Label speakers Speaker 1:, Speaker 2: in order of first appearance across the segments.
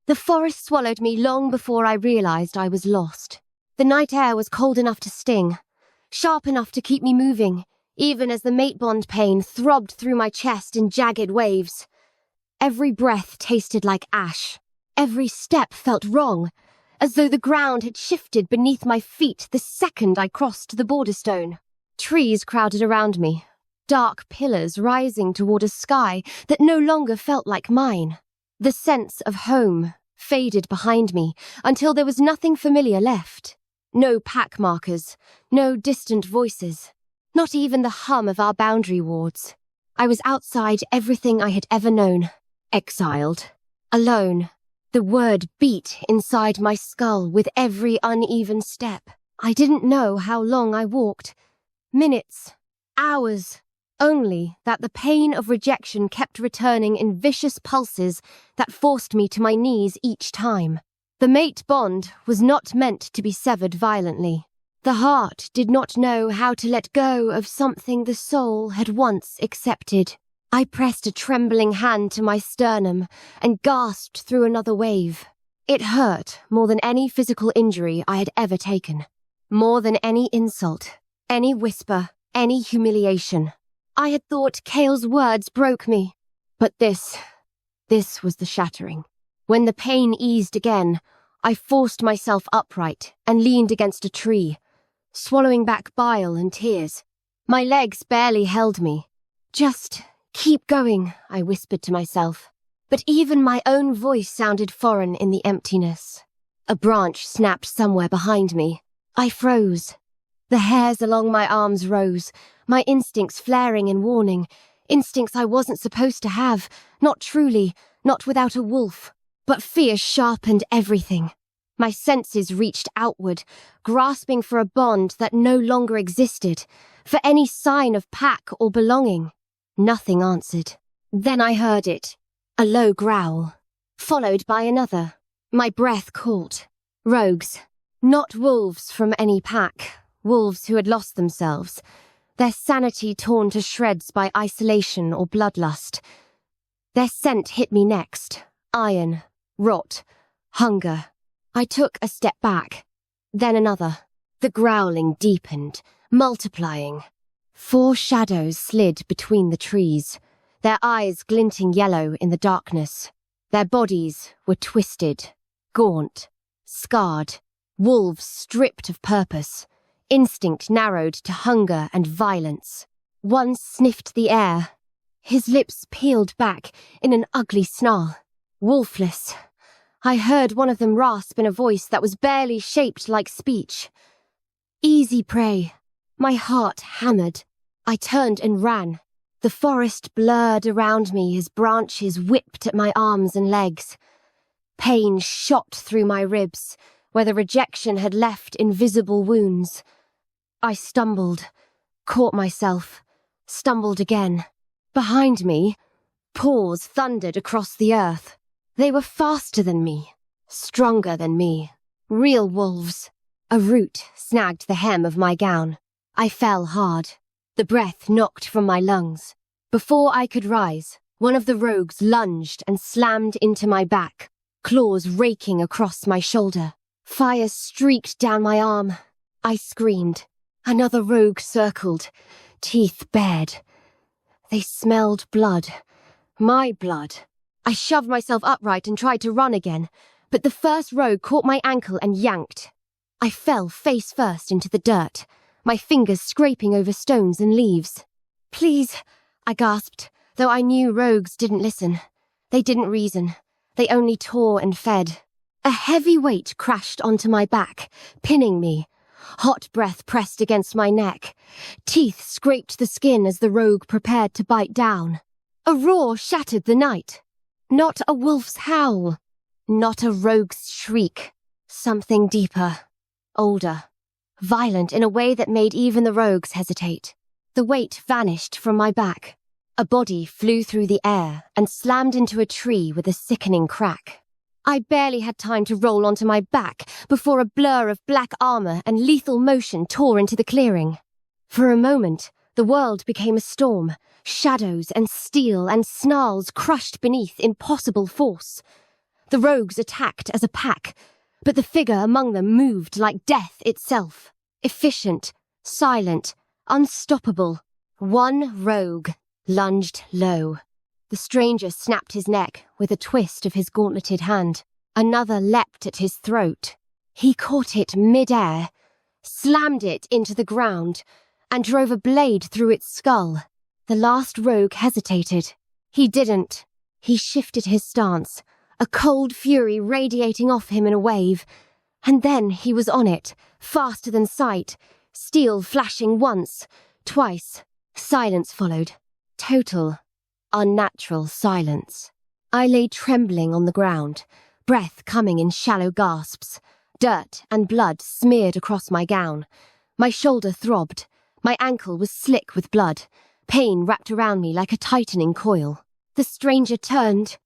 Speaker 1: The forest swallowed me long before I realized I was lost. The night air was cold enough to sting, sharp enough to keep me moving, even as the mate bond pain throbbed through my chest in jagged waves. Every breath tasted like ash. Every step felt wrong, as though the ground had shifted beneath my feet the second I crossed the border stone. Trees crowded around me, dark pillars rising toward a sky that no longer felt like mine. The sense of home faded behind me until there was nothing familiar left. No pack markers, no distant voices, not even the hum of our boundary wards. I was outside everything I had ever known, exiled, alone. The word beat inside my skull with every uneven step. I didn't know how long I walked. Minutes, hours, only that the pain of rejection kept returning in vicious pulses that forced me to my knees each time. The mate bond was not meant to be severed violently. The heart did not know how to let go of something the soul had once accepted. I pressed a trembling hand to my sternum and gasped through another wave. It hurt more than any physical injury I had ever taken. More than any insult, any whisper, any humiliation. I had thought Kale's words broke me. But this was the shattering. When the pain eased again, I forced myself upright and leaned against a tree, swallowing back bile and tears. My legs barely held me. Just keep going, I whispered to myself. But even my own voice sounded foreign in the emptiness. A branch snapped somewhere behind me. I froze. The hairs along my arms rose, my instincts flaring in warning. Instincts I wasn't supposed to have, not truly, not without a wolf. But fear sharpened everything. My senses reached outward, grasping for a bond that no longer existed, for any sign of pack or belonging. Nothing answered. Then I heard it, a low growl, followed by another. My breath caught. Rogues, not wolves from any pack, wolves who had lost themselves, their sanity torn to shreds by isolation or bloodlust. Their scent hit me next, iron, rot, hunger. I took a step back, then another. The growling deepened, multiplying. 4 shadows slid between the trees, their eyes glinting yellow in the darkness. Their bodies were twisted, gaunt, scarred, wolves stripped of purpose, instinct narrowed to hunger and violence. One sniffed the air, his lips peeled back in an ugly snarl. Wolfless. I heard one of them rasp in a voice that was barely shaped like speech. Easy prey. My heart hammered. I turned and ran. The forest blurred around me as branches whipped at my arms and legs. Pain shot through my ribs, where the rejection had left invisible wounds. I stumbled, caught myself, stumbled again. Behind me, paws thundered across the earth. They were faster than me, stronger than me. Real wolves. A root snagged the hem of my gown. I fell hard. The breath knocked from my lungs. Before I could rise, one of the rogues lunged and slammed into my back, claws raking across my shoulder. Fire streaked down my arm. I screamed. Another rogue circled, teeth bared. They smelled blood. My blood. I shoved myself upright and tried to run again, but the first rogue caught my ankle and yanked. I fell face first into the dirt, my fingers scraping over stones and leaves. Please, I gasped, though I knew rogues didn't listen. They didn't reason. They only tore and fed. A heavy weight crashed onto my back, pinning me. Hot breath pressed against my neck. Teeth scraped the skin as the rogue prepared to bite down. A roar shattered the night. Not a wolf's howl. Not a rogue's shriek. Something deeper. Older. Violent in a way that made even the rogues hesitate. The weight vanished from my back. A body flew through the air and slammed into a tree with a sickening crack. I barely had time to roll onto my back before a blur of black armor and lethal motion tore into the clearing. For a moment, the world became a storm. Shadows and steel and snarls crushed beneath impossible force. The rogues attacked as a pack, but the figure among them moved like death itself. Efficient, silent, unstoppable. One rogue lunged low. The stranger snapped his neck with a twist of his gauntleted hand. Another leapt at his throat. He caught it mid-air, slammed it into the ground, and drove a blade through its skull. The last rogue hesitated. He didn't. He shifted his stance, a cold fury radiating off him in a wave, and then he was on it, faster than sight, steel flashing once, twice. Silence followed. Total, unnatural silence. I lay trembling on the ground, breath coming in shallow gasps. Dirt and blood smeared across my gown. My shoulder throbbed. My ankle was slick with blood. Pain wrapped around me like a tightening coil. The stranger turned.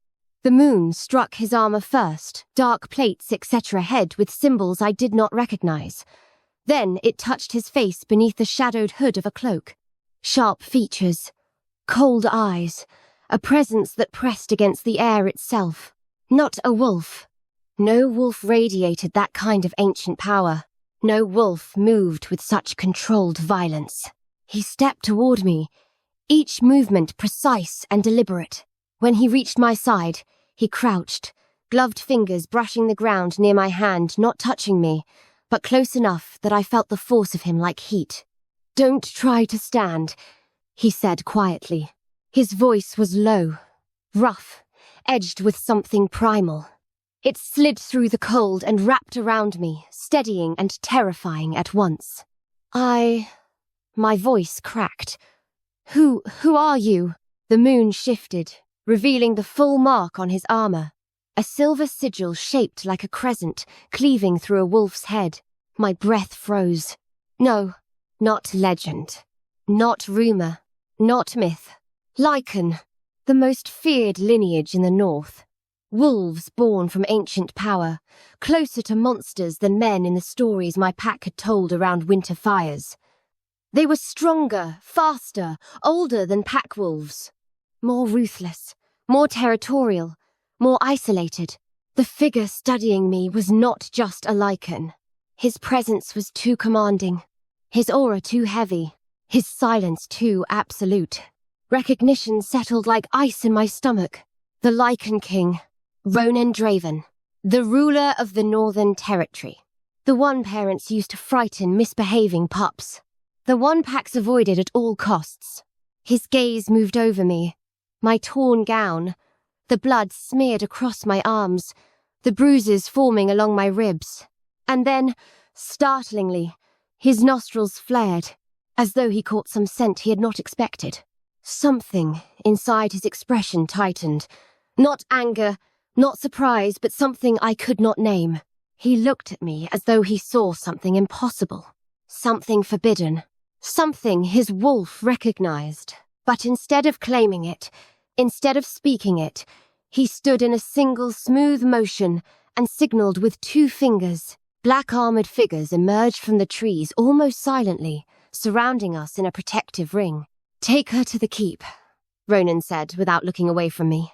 Speaker 1: The moon struck his armor first, dark plates, etc. head with symbols I did not recognize. Then it touched his face beneath the shadowed hood of a cloak. Sharp features, cold eyes, a presence that pressed against the air itself. Not a wolf. No wolf radiated that kind of ancient power. No wolf moved with such controlled violence. He stepped toward me, each movement precise and deliberate. When he reached my side, he crouched, gloved fingers brushing the ground near my hand, not touching me, but close enough that I felt the force of him like heat. "Don't try to stand," he said quietly. His voice was low, rough, edged with something primal. It slid through the cold and wrapped around me, steadying and terrifying at once. My voice cracked. Who are you?" The moon shifted, revealing the full mark on his armor. A silver sigil shaped like a crescent, cleaving through a wolf's head. My breath froze. No, not legend. Not rumor. Not myth. Lycan, the most feared lineage in the north. Wolves born from ancient power, closer to monsters than men in the stories my pack had told around winter fires. They were stronger, faster, older than pack wolves. More ruthless, more territorial, more isolated. The figure studying me was not just a Lycan. His presence was too commanding, his aura too heavy, his silence too absolute. Recognition settled like ice in my stomach. The Lycan King, Ronan Draven, the ruler of the Northern Territory. The one parents used to frighten misbehaving pups. The one packs avoided at all costs. His gaze moved over me. My torn gown, the blood smeared across my arms, the bruises forming along my ribs. And then, startlingly, his nostrils flared, as though he caught some scent he had not expected. Something inside his expression tightened. Not anger, not surprise, but something I could not name. He looked at me as though he saw something impossible, something forbidden, something his wolf recognized. But instead of claiming it, instead of speaking it, he stood in a single smooth motion and signaled with 2 fingers. Black armored figures emerged from the trees almost silently, surrounding us in a protective ring. "Take her to the keep," Ronan said without looking away from me.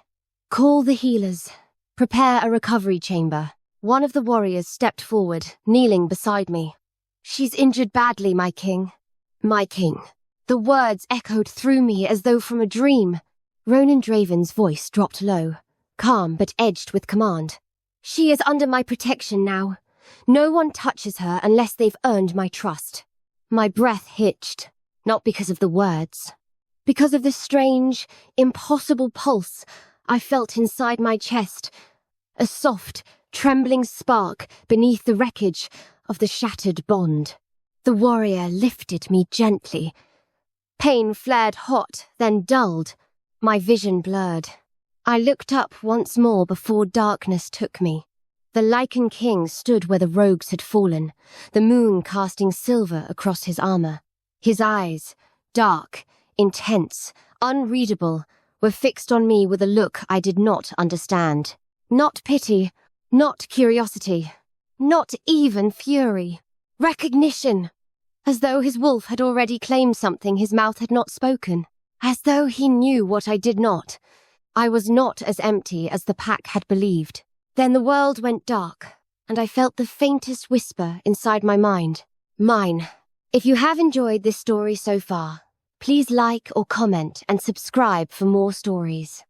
Speaker 1: "Call the healers. Prepare a recovery chamber." One of the warriors stepped forward, kneeling beside me. "She's injured badly, my king." "My king." The words echoed through me as though from a dream. Ronan Draven's voice dropped low, calm but edged with command. "She is under my protection now. No one touches her unless they've earned my trust." My breath hitched, not because of the words, because of the strange, impossible pulse I felt inside my chest, a soft, trembling spark beneath the wreckage of the shattered bond. The warrior lifted me gently. Pain flared hot, then dulled. My vision blurred. I looked up once more before darkness took me. The Lycan King stood where the rogues had fallen, the moon casting silver across his armor. His eyes, dark, intense, unreadable, were fixed on me with a look I did not understand. Not pity, not curiosity, not even fury. Recognition! As though his wolf had already claimed something his mouth had not spoken. As though he knew what I did not. I was not as empty as the pack had believed. Then the world went dark, and I felt the faintest whisper inside my mind. Mine. If you have enjoyed this story so far, please like or comment and subscribe for more stories.